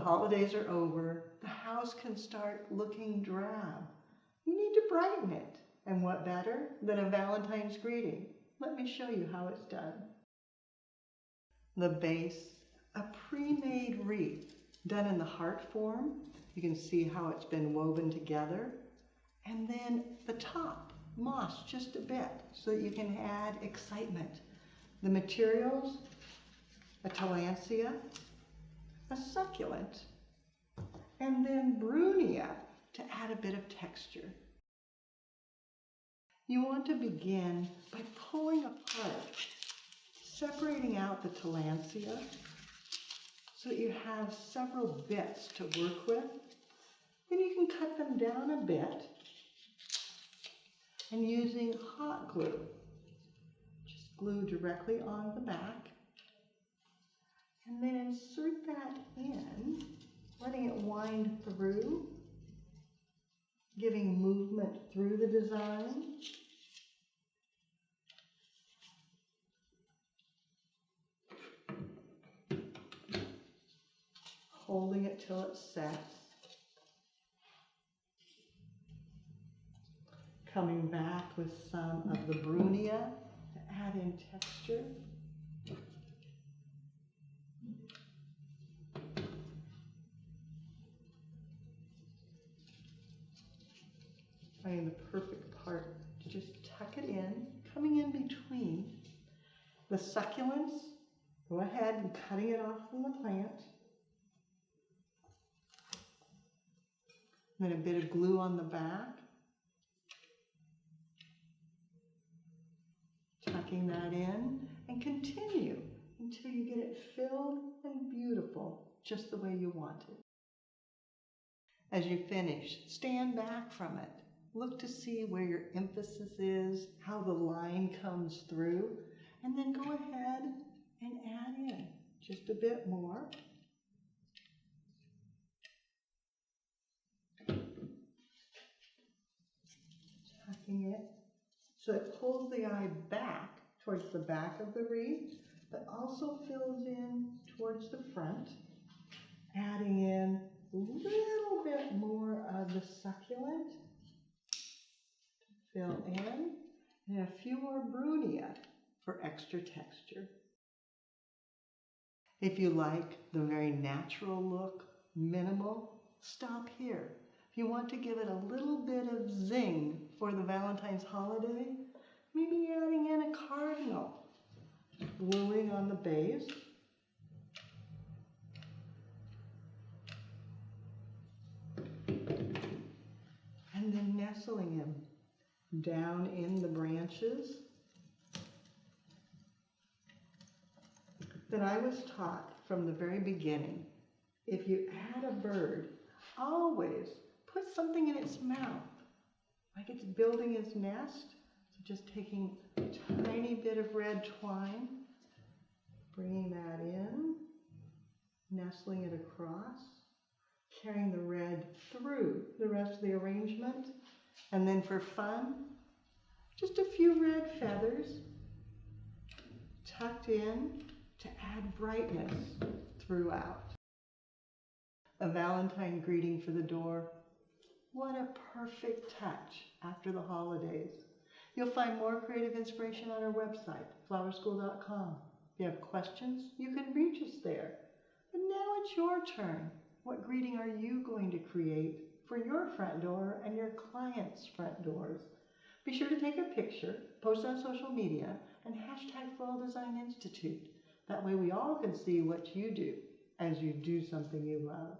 holidays are over, the house can start looking drab. You need to brighten it. And what better than a Valentine's greeting? Let me show you how it's done. The base, a pre-made wreath done in the heart form. You can see how it's been woven together. And then the top, moss just a bit so that you can add excitement. The materials, a tillandsia, a succulent, and then brunia to add a bit of texture. You want to begin by pulling apart, separating out the tillandsia so that you have several bits to work with. Then you can cut them down a bit and using hot glue, just glue directly on the back and then insert that in, letting it wind through, giving movement through the design. Holding it till it sets. Coming back with some of the brunia to add in texture. Finding the perfect part to just tuck it in, coming in between. The succulents, go ahead and cutting it off from the plant. And then a bit of glue on the back. Tucking that in and continue until you get it filled and beautiful, just the way you want it. As you finish, stand back from it. Look to see where your emphasis is, how the line comes through, and then go ahead and add in just a bit more. Tucking it so it pulls the eye back towards the back of the wreath, but also fills in towards the front, adding in a little bit more of the succulent to fill in, and a few more brunia for extra texture. If you like the very natural look, minimal, stop here. If you want to give it a little bit of zing for the Valentine's holiday, maybe adding in a cardinal, gluing on the base. And then nestling him down in the branches. That I was taught from the very beginning, if you add a bird, always put something in its mouth, like it's building its nest. So just taking a tiny bit of red twine, bringing that in, nestling it across, carrying the red through the rest of the arrangement, and then for fun, just a few red feathers tucked in to add brightness throughout. A Valentine greeting for the door. What a perfect touch after the holidays. You'll find more creative inspiration on our website, flowerschool.com. If you have questions, you can reach us there. But now it's your turn. What greeting are you going to create for your front door and your clients' front doors? Be sure to take a picture, post on social media, and hashtag Floral Design Institute. That way we all can see what you do as you do something you love.